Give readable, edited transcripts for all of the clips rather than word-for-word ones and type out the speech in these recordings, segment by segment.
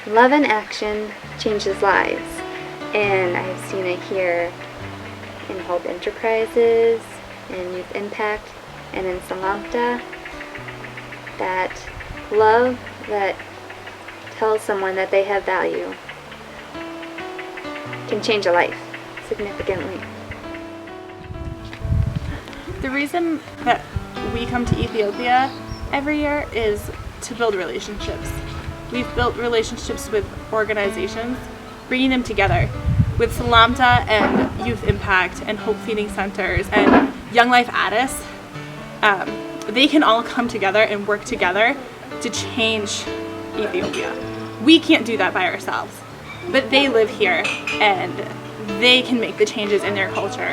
Love in action changes lives, and I've seen it here in Hope Enterprises, in Youth Impact, and in Salamta. That love that tells someone that they have value can change a life significantly. The reason that we come to Ethiopia every year is to build relationships. We've built relationships with organizations, bringing them together with Salamta and Youth Impact and Hope Feeding Centers and Young Life Addis. They can all come together and work together to change Ethiopia. We can't do that by ourselves, but they live here and they can make the changes in their culture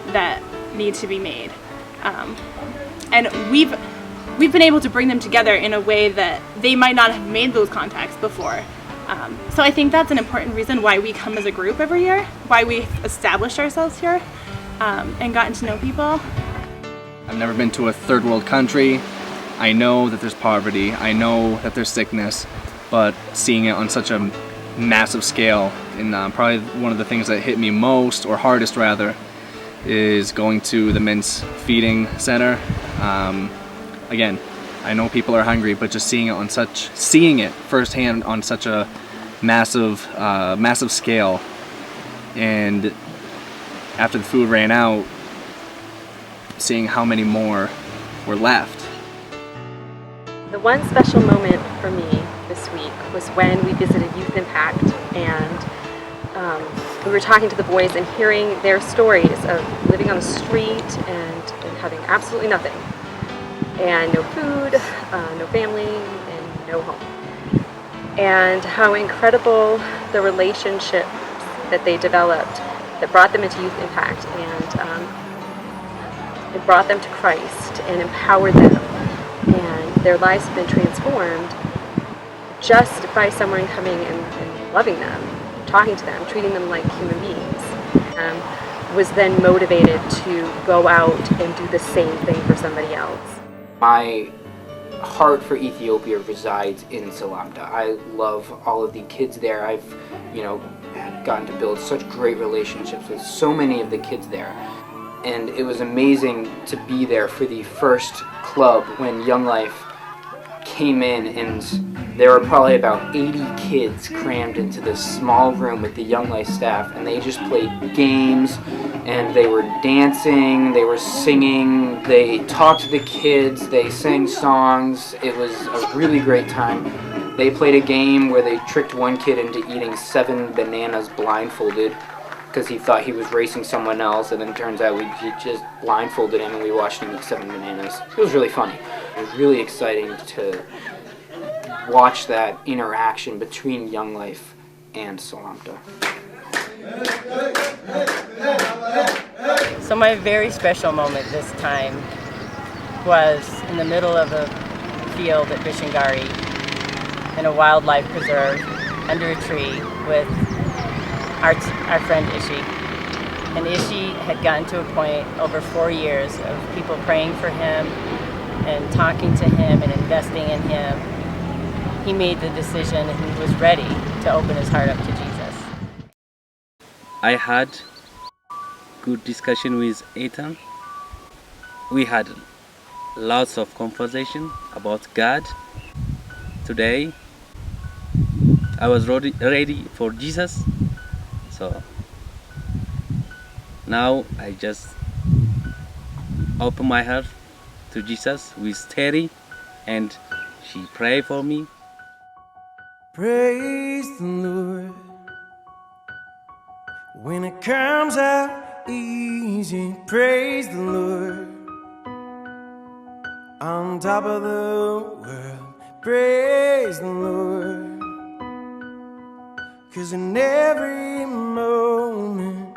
that need to be made. And we've been able to bring them together in a way that they might not have made those contacts before. So I think that's an important reason why we come as a group every year, why we've established ourselves here and gotten to know people. I've never been to a third world country. I know that there's poverty, I know that there's sickness, but seeing it on such a massive scale, and probably one of the things that hit me most, or hardest rather, is going to the men's feeding center. Again, I know people are hungry, but just seeing it firsthand on such a massive scale, and after the food ran out, seeing how many more were left. The one special moment for me this week was when we visited Youth Impact, and we were talking to the boys and hearing their stories of living on the street and having absolutely nothing, and no food, no family, and no home. And how incredible the relationships that they developed that brought them into Youth Impact, and it brought them to Christ and empowered them. And their lives have been transformed just by someone coming and loving them, talking to them, treating them like human beings. Was then motivated to go out and do the same thing for somebody else. My heart for Ethiopia resides in Salamta. I love all of the kids there. I've, gotten to build such great relationships with so many of the kids there. And it was amazing to be there for the first club when Young Life came in, and there were probably about 80 kids crammed into this small room with the Young Life staff, and they just played games, and they were dancing, they were singing, they talked to the kids, they sang songs. It was a really great time. They played a game where they tricked one kid into eating 7 bananas blindfolded because he thought he was racing someone else, and then it turns out he just blindfolded him and we watched him eat 7 bananas. It was really funny. It was really exciting to watch that interaction between Young Life and Salamta. So my very special moment this time was in the middle of a field at Bishangari in a wildlife preserve under a tree with our friend Ishi. And Ishi had gotten to a point over 4 years of people praying for him and talking to him and investing in him. He made the decision and he was ready to open his heart up to Jesus. I had good discussion with Ethan. We had lots of conversation about God. Today I was ready for Jesus. So now I just open my heart to Jesus with Terry, and she prayed for me. Praise the Lord when it comes out easy. Praise the Lord on top of the world. Praise the Lord, 'cause in every moment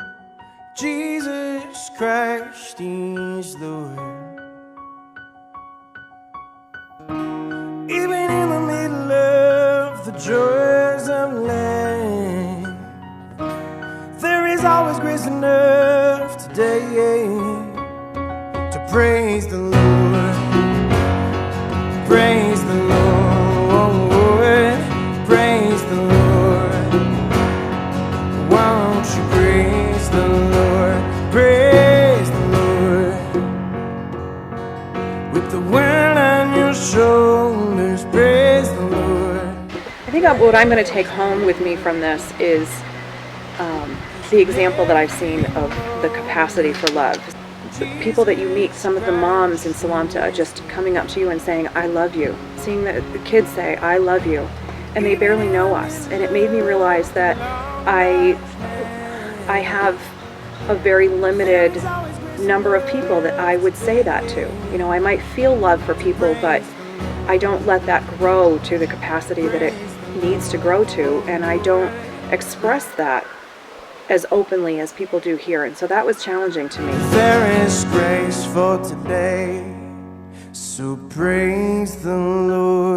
Jesus Christ is Lord. Even in the middle of the joys of life, there is always grace enough today to Praise the Lord. Praise the Lord. Praise the Lord. Won't you praise the Lord? Praise the Lord. With the wind on your shoulders, praise the Lord. I think what I'm going to take home with me from this is the example that I've seen of the capacity for love. The people that you meet, some of the moms in Salamta just coming up to you and saying, I love you. Seeing the kids say, I love you. And they barely know us. And it made me realize that I have a very limited number of people that I would say that to. You know, I might feel love for people, but I don't let that grow to the capacity that it needs to grow to, and I don't express that as openly as people do here, and so that was challenging to me. There is grace for today, so praise the Lord.